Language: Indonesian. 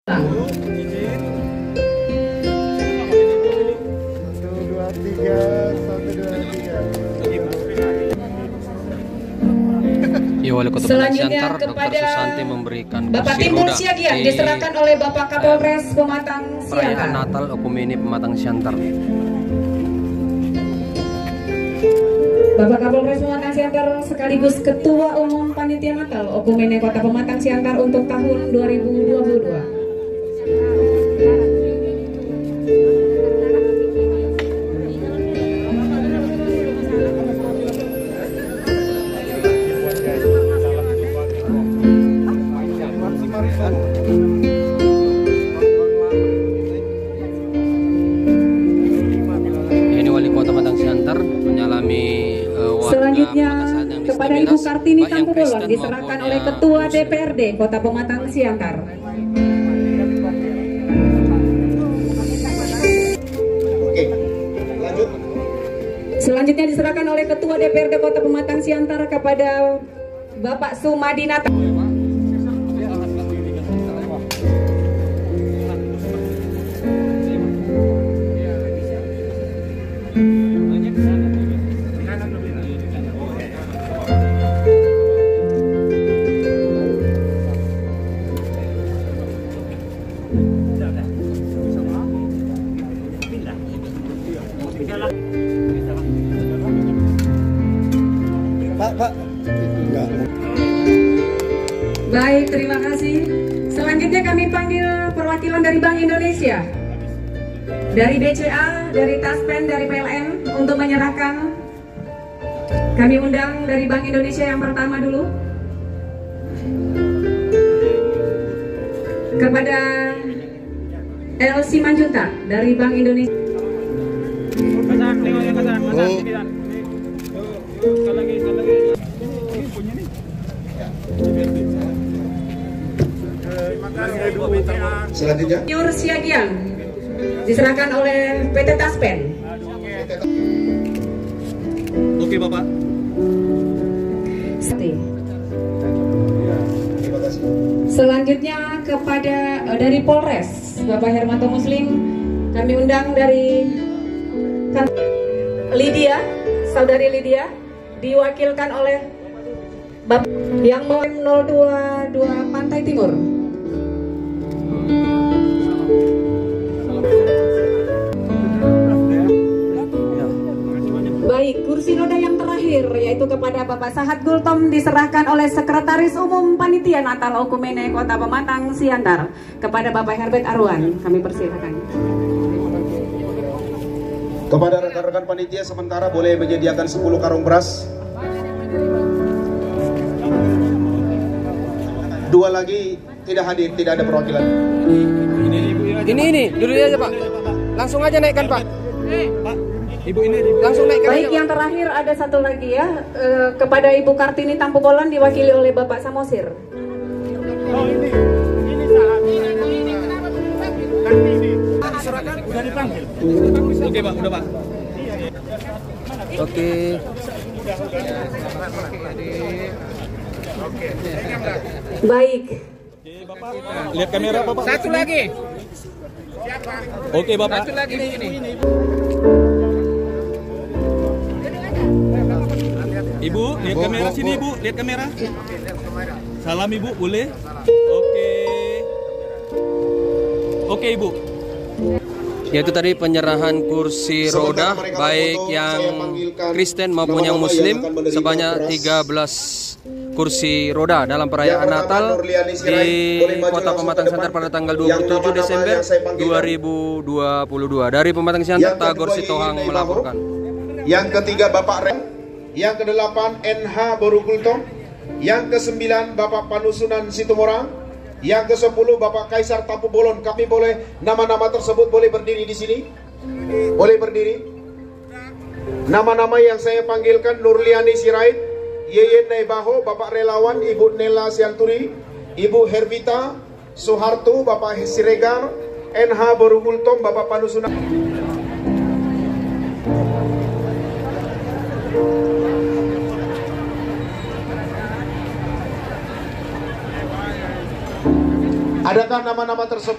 Wali Kota Selanjutnya Siantar, kepada Dr. Susanti memberikan Bapak Timbul Siagian diserahkan oleh Bapak Kapolres Pematang perayaan Siantar. Natal Okumene Pematang Siantar. Bapak Kapolres Pematang Siantar sekaligus Ketua Umum Panitia Natal Okumene Kota Pematang Siantar untuk tahun 2022. Ini Wali Kota Pematang Siantar menyalami selanjutnya kepada Ibu Kartini Tampubolon diserahkan oleh Ketua DPRD Kota Pematang Siantar. Selanjutnya diserahkan oleh Ketua DPRD Kota Pematang Siantar kepada Bapak Sumadi Natal. Pak. Baik, terima kasih. Selanjutnya kami panggil perwakilan dari Bank Indonesia, dari BCA, dari Taspen, dari PLN untuk menyerahkan. Kami undang dari Bank Indonesia yang pertama dulu kepada El Simanjuntak dari Bank Indonesia. Selanjutnya Nur Siagian diserahkan oleh PT Taspen. Oke Bapak. Selanjutnya kepada dari Polres Bapak Hermanto Muslim, kami undang dari Lydia, saudari Lydia, diwakilkan oleh Bapak yang mau 022 Pantai Timur. Baik, kursi roda yang terakhir yaitu kepada Bapak Sahat Gultom diserahkan oleh Sekretaris Umum Panitia Natal Okumene Kota Pematang Siantar kepada Bapak Herbert Arwan. Kami persilakan. Kepada rekan-rekan panitia sementara boleh menyediakan 10 karung beras. 2 lagi tidak hadir, tidak ada perwakilan. Ini dulu aja Pak. Langsung aja naikkan Pak. Pak, Ibu ini Langsung naikkan. Baik, yang terakhir ada satu lagi ya, kepada Ibu Kartini Tampubolon diwakili oleh Bapak Samosir. Oh ini salah. Serahkan udah dipanggil. Oke Pak, udah Pak. Oke. Baik. Bapak, lihat kamera Bapak. Satu lagi. Oke Bapak. Satu lagi di sini. Ibu, lihat kamera sini Ibu, lihat kamera. Salam Ibu, boleh? Oke. Oke Ibu. Yaitu tadi penyerahan kursi roda baik yang Kristen maupun yang Muslim sebanyak 13 kursi roda dalam perayaan Natal di Kota Pematang Siantar pada tanggal 27 Desember 2022. Dari Pematang Siantar, Tagor Sitohang melaporkan. Yang ketiga Bapak Ren, yang ke-8 NH Borugultom, yang ke-9 Bapak Panusunan Situmorang, yang ke-10 Bapak Kaisar Tampubolon. Kami boleh nama-nama tersebut boleh berdiri di sini? Boleh berdiri? Nama-nama yang saya panggilkan: Nurliani Sirait, Yeyen Naibaho, Bapak Relawan Ibu Nela Sianturi, Ibu Hervita Soeharto, Bapak Siregar, NH Borugultom, Bapak Panusunan. Adakah nama-nama tersebut?